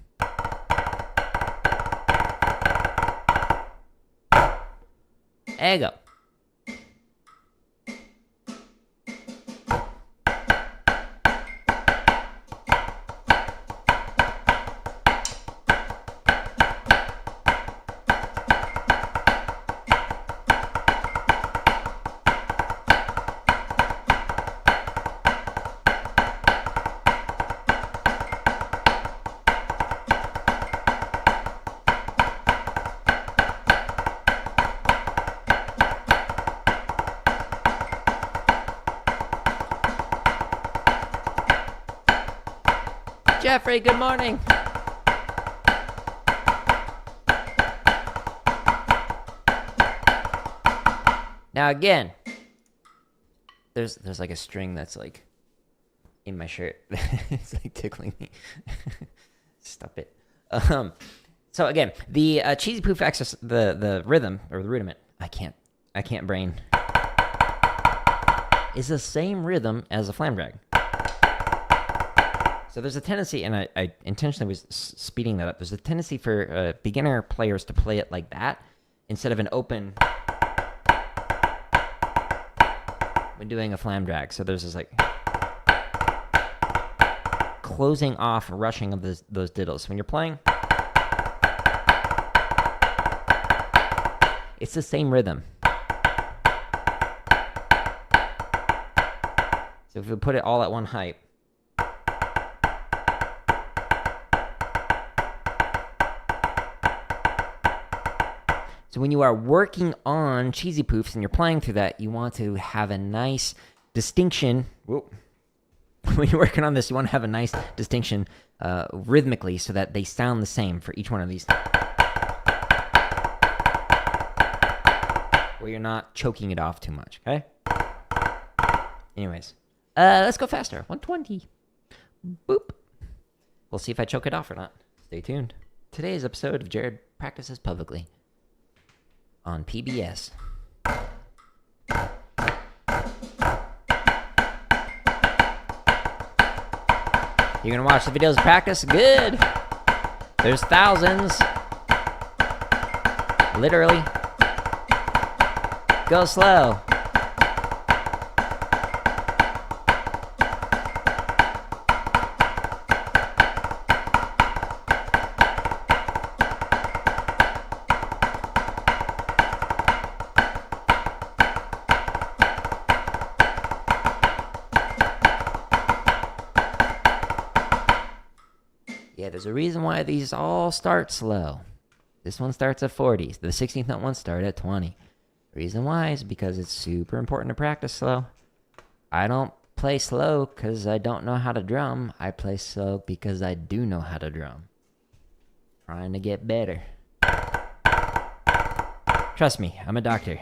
There you go. Jeffrey, good morning. Now again, there's like a string that's like in my shirt. It's like tickling me. Stop it. So again, the Cheezy Poof exercise, the rhythm or the rudiment. I can't brain. Is the same rhythm as a flam drag. So there's a tendency, and I intentionally was speeding that up. There's a tendency for beginner players to play it like that instead of an open when doing a flam drag. So there's this like closing off, rushing of those diddles. So when you're playing, it's the same rhythm. So if we put it all at one height. So when you are working on Cheezy Poofs and you're playing through that, you want to have a nice distinction. Whoa. When you're working on this, you want to have a nice distinction rhythmically so that they sound the same for each one of these. Where you're not choking it off too much, okay? Anyways, let's go faster. 120. Boop. We'll see if I choke it off or not. Stay tuned. Today's episode of Jared Practices Publicly on PBS. You're gonna watch the videos of practice? Good. There's thousands. Literally. Go slow. Yeah, there's a reason why these all start slow. This one starts at 40. The 16th note ones start at 20. Reason why is because it's super important to practice slow. I don't play slow because I don't know how to drum. I play slow because I do know how to drum. Trying to get better. Trust me, I'm a doctor.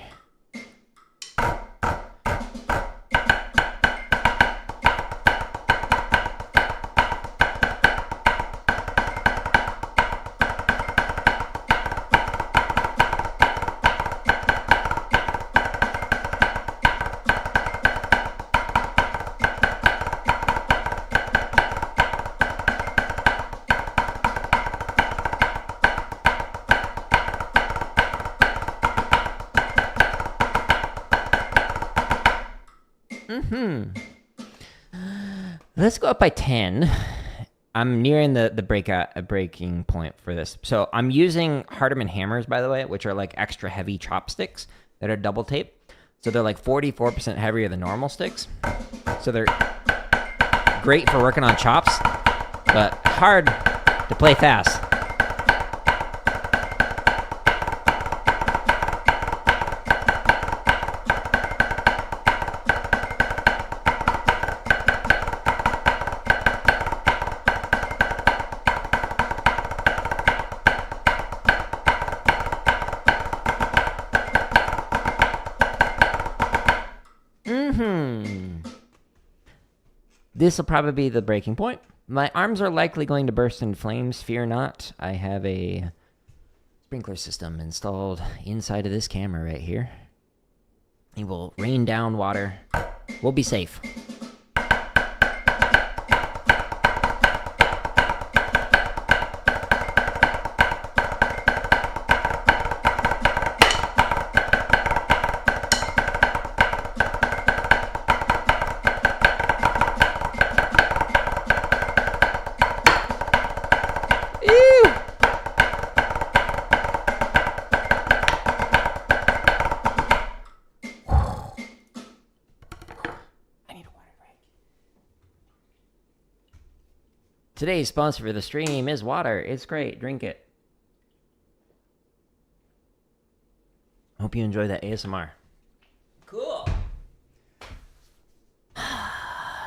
Let's go up by 10. I'm nearing the breaking point for this. So I'm using Hardeman hammers, by the way, which are like extra heavy chopsticks that are double taped. So they're like 44% heavier than normal sticks. So they're great for working on chops, but hard to play fast. This will probably be the breaking point. My arms are likely going to burst in flames, fear not. I have a sprinkler system installed inside of this camera right here. It will rain down water. We'll be safe. Today's sponsor for the stream is water. It's great. Drink it. Hope you enjoy that ASMR. Cool.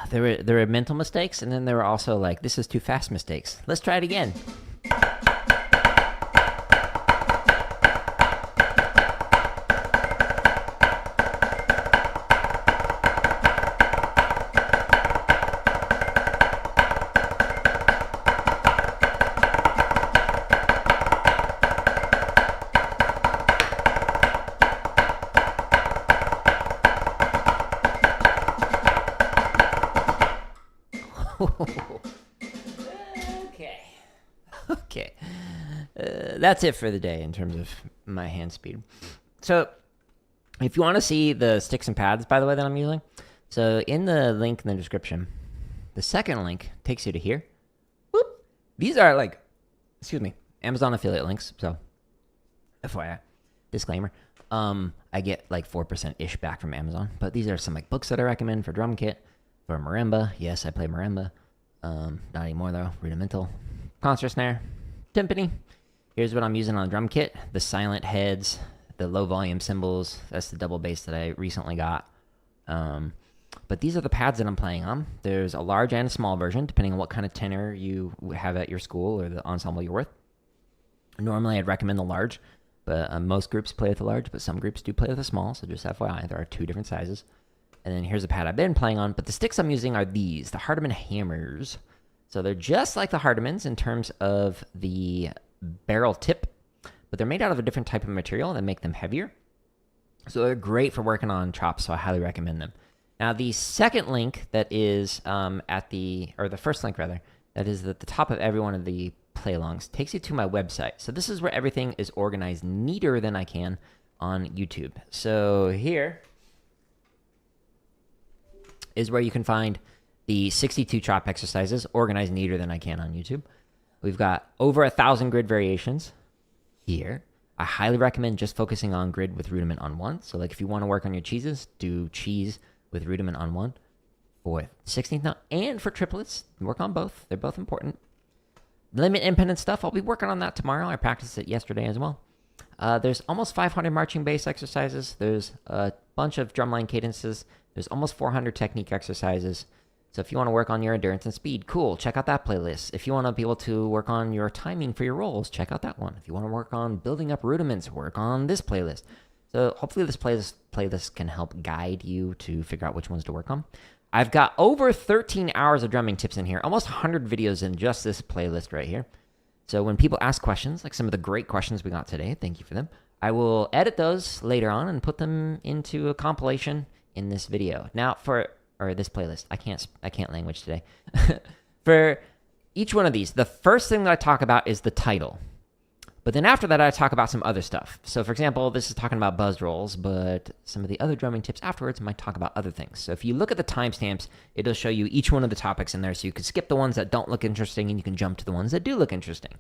There were mental mistakes, and then there were also like, this is too fast mistakes. Let's try it again. Okay. That's it for the day in terms of my hand speed. So, if you want to see the sticks and pads, by the way, that I'm using, so in the link in the description, the second link takes you to here. Whoop. These are like, Amazon affiliate links. So, FYI, disclaimer. I get like 4%-ish back from Amazon, but these are some like books that I recommend for drum kit, for marimba. Yes, I play marimba. Not anymore though. Rudimental. Concert snare. Timpani. Here's what I'm using on the drum kit. The silent heads, the low volume cymbals. That's the double bass that I recently got. But these are the pads that I'm playing on. There's a large and a small version, depending on what kind of tenor you have at your school or the ensemble you're with. Normally, I'd recommend the large, but most groups play with the large, but some groups do play with the small, so just FYI, there are two different sizes. And then here's a pad I've been playing on, but the sticks I'm using are these, the Hardeman hammers. So they're just like the Hardemans in terms of the barrel tip, but they're made out of a different type of material that make them heavier. So they're great for working on chops, so I highly recommend them. Now, the second link that is the first link rather, that is at the top of every one of the play-alongs, takes you to my website. So this is where everything is organized neater than I can on YouTube. So here is where you can find the 62 chop exercises organized neater than I can on YouTube. We've got over 1,000 grid variations here. I highly recommend just focusing on grid with rudiment on 1. So like if you want to work on your cheeses, do cheese with rudiment on 1 for 16th note, and for triplets, work on both. They're both important. Limit independent stuff, I'll be working on that tomorrow. I practiced it yesterday as well. There's almost 500 marching bass exercises. There's a bunch of drumline cadences. There's almost 400 technique exercises. So if you want to work on your endurance and speed, cool, check out that playlist. If you want to be able to work on your timing for your rolls, check out that one. If you want to work on building up rudiments, work on this playlist. So hopefully this playlist can help guide you to figure out which ones to work on. I've got over 13 hours of drumming tips in here, almost 100 videos in just this playlist right here. So when people ask questions, like some of the great questions we got today, thank you for them, I will edit those later on and put them into a compilation in this video. Now or this playlist. I can't language today. For each one of these, the first thing that I talk about is the title. But then after that, I talk about some other stuff. So for example, this is talking about buzz rolls, but some of the other drumming tips afterwards might talk about other things. So if you look at the timestamps, it'll show you each one of the topics in there, so you can skip the ones that don't look interesting and you can jump to the ones that do look interesting.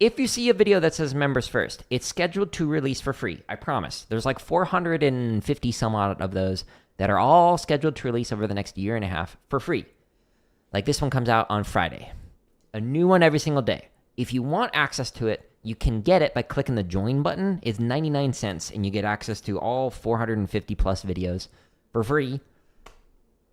If you see a video that says members first, it's scheduled to release for free. I promise. There's like 450 some odd of those that are all scheduled to release over the next year and a half for free. Like this one comes out on Friday. A new one every single day. If you want access to it, you can get it by clicking the join button. It's 99 cents, and you get access to all 450 plus videos for free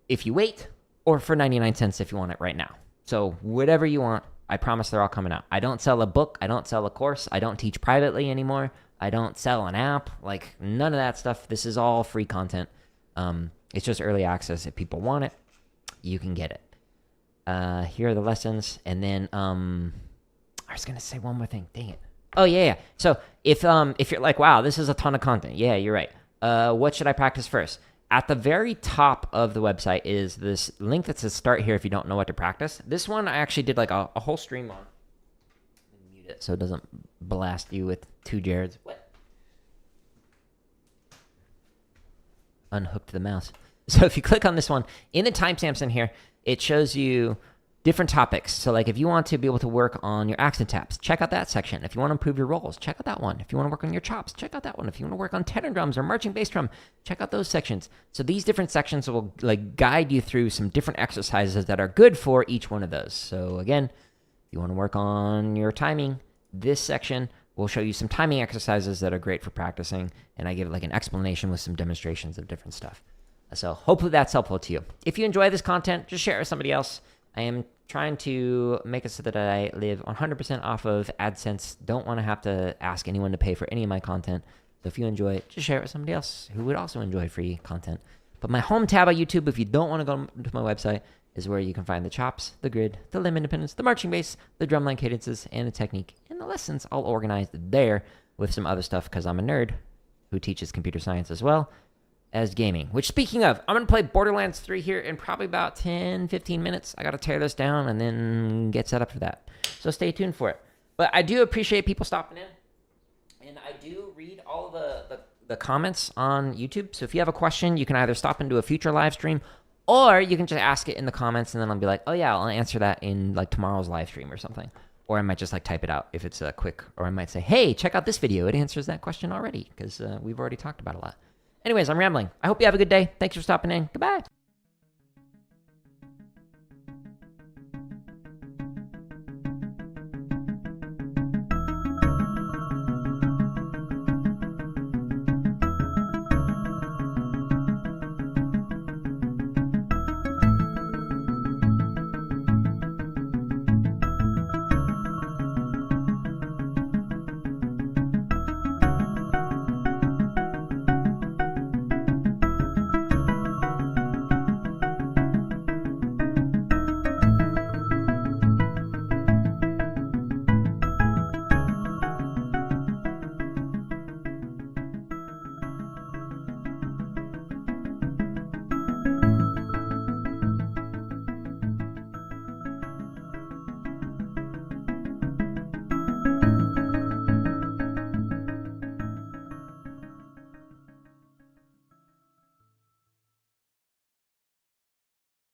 if you wait, or for 99 cents if you want it right now. So whatever you want, I promise they're all coming out. I don't sell a book. I don't sell a course. I don't teach privately anymore. I don't sell an app. Like none of that stuff. This is all free content. It's just early access. If people want it, you can get it. Here are the lessons. And then, I was going to say one more thing. Dang it. Oh, yeah. So if you're like, wow, this is a ton of content. Yeah, you're right. What should I practice first? At the very top of the website is this link that says start here if you don't know what to practice. This one I actually did like a whole stream on. Mute it so it doesn't blast you with two Jareds. What? Unhooked the mouse. So if you click on this one, in the timestamps in here, it shows you different topics. So like if you want to be able to work on your accent taps, check out that section. If you want to improve your rolls, check out that one. If you want to work on your chops, check out that one. If you want to work on tenor drums or marching bass drum, check out those sections. So these different sections will like guide you through some different exercises that are good for each one of those. So again, if you want to work on your timing, this section will show you some timing exercises that are great for practicing, and I give like an explanation with some demonstrations of different stuff. So hopefully that's helpful to you. If you enjoy this content, just share it with somebody else. I am trying to make it so that I live 100% off of AdSense. Don't want to have to ask anyone to pay for any of my content. So if you enjoy it, just share it with somebody else who would also enjoy free content. But my home tab on YouTube, if you don't want to go to my website, is where you can find the chops, the grid, the limb independence, the marching bass, the drumline cadences, and the technique, and the lessons all organized there with some other stuff because I'm a nerd who teaches computer science as well as gaming. Which, speaking of, I'm going to play Borderlands 3 here in probably about 10, 15 minutes. I got to tear this down and then get set up for that. So stay tuned for it. But I do appreciate people stopping in. And I do read all the comments on YouTube. So if you have a question, you can either stop into a future live stream, or you can just ask it in the comments, and then I'll be like, oh yeah, I'll answer that in like tomorrow's live stream or something. Or I might just like type it out if it's quick. Or I might say, hey, check out this video. It answers that question already because we've already talked about it a lot. Anyways, I'm rambling. I hope you have a good day. Thanks for stopping in. Goodbye.